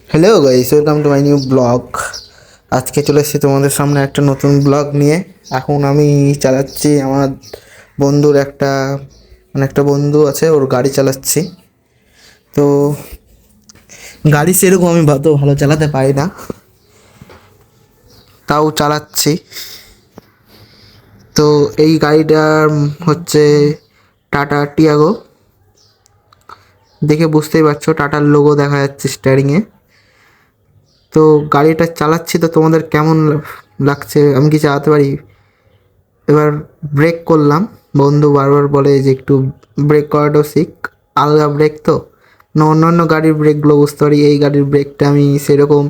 Hello guys, welcome to my new blog. আজকে চলে এসেছি তোমাদের সামনে একটা নতুন ব্লগ নিয়ে। এখন আমি চালাচ্ছি আমার বন্ধুর একটা বন্ধু আছে, ওর গাড়ি চালাচ্ছি। তো গাড়ি সেরকম আমি তো ভালো চালাতে পারি না, তাও চালাচ্ছি। তো এই গাড়িটার হচ্ছে টাটা টিয়াগো। দেখে বুঝতেই পারছো, টাটার লোগো দেখা যাচ্ছে স্টিয়ারিংয়ে। তো গাড়িটা চালাচ্ছি, তো তোমাদের কেমন লাগছে, আমি কি চালাতে পারি? এবার ব্রেক করলাম। বন্ধু বারবার বলে যে একটু ব্রেক করাটাও শিখ, আলগা ব্রেক তো না, অন্যান্য গাড়ির ব্রেকগুলো বুঝতে পারি, এই গাড়ির ব্রেকটা আমি সেরকম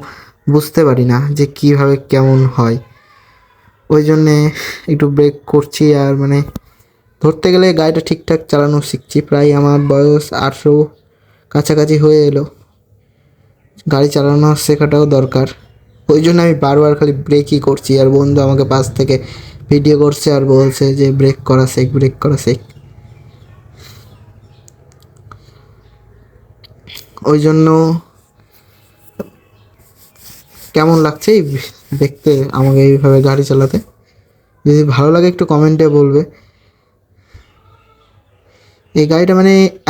বুঝতে পারি না যে কীভাবে কেমন হয়। ওই জন্যে একটু ব্রেক করছি। আর ধরতে গেলে গাড়িটা ঠিকঠাক চালানো শিখছি, প্রায় আমার বয়স 18 কাছাকাছি হয়ে এলো। গাড়ি চালানো শেখাটাও দরকার। ওই জন্য আমি বারবার খালি ব্রেকই করছি, আর বন্ধু আমাকে পাশ থেকে ভিডিও করছে আর বলছে যে ব্রেক করা শেখ, ব্রেক করা শেখ। ওই জন্য কেমন লাগছে এই দেখতে আমাকে এইভাবে গাড়ি চালাতে? যদি ভালো লাগে একটু কমেন্টে বলবে। এই গাড়িটা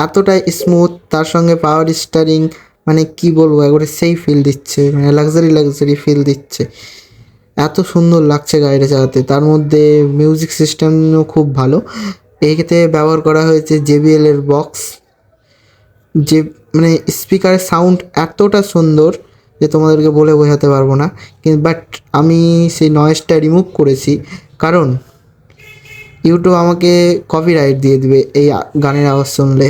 এতটা স্মুথ, তার সঙ্গে পাওয়ার স্টিয়ারিং, কি বলবো, একবারে সেই ফিল দিচ্ছে, লাক্সারি ফিল দিচ্ছে। এত সুন্দর লাগছে গাড়িটা চালাতে। তার মধ্যে মিউজিক সিস্টেমও খুব ভালো। এক্ষেত্রে ব্যবহার করা হয়েছে JBL এর বক্স। যে স্পিকারের সাউন্ড এতটা সুন্দর যে তোমাদেরকে বলে বোঝাতে পারবো না। কিন্তু বাট আমি সেই নয়েজটা রিমুভ করেছি, কারণ ইউটিউব আমাকে কপিরাইট দিয়ে দিবে এই গানের আওয়াজ শুনলে।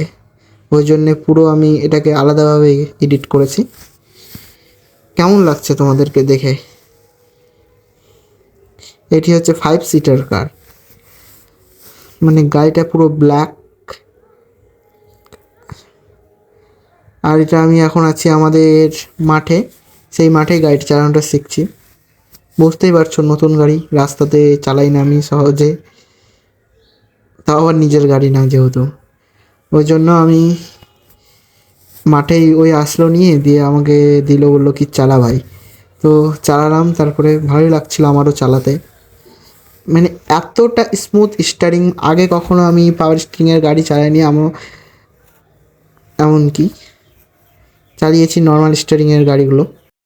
ওই জন্যে পুরো আমি এটাকে আলাদাভাবে এডিট করেছি। কেমন লাগছে তোমাদেরকে দেখে? এটি হচ্ছে 5 সিটার কার। গাড়িটা পুরো ব্ল্যাক। আর এটা আমি এখন আছি আমাদের মাঠে, সেই মাঠে গাড়িটা চালানোটা শিখছি। বুঝতেই পারছো, নতুন গাড়ি, রাস্তাতে চালাই না আমি সহজে, তাও আবার নিজের গাড়ি না যেহেতু। ওই জন্য আমি মাঠেই ওই আসলো নিয়ে দিয়ে আমাকে দিল, বললো কি চালা ভাই। তো চালালাম, তারপরে ভালোই লাগছিল আমারও চালাতে। এতটা স্মুথ স্টিয়ারিং আগে কখনো আমি পাওয়ার স্টিয়ারিংয়ের গাড়ি চালাইনি। এমনকি চালিয়েছি নর্মাল স্টিয়ারিংয়ের গাড়িগুলো।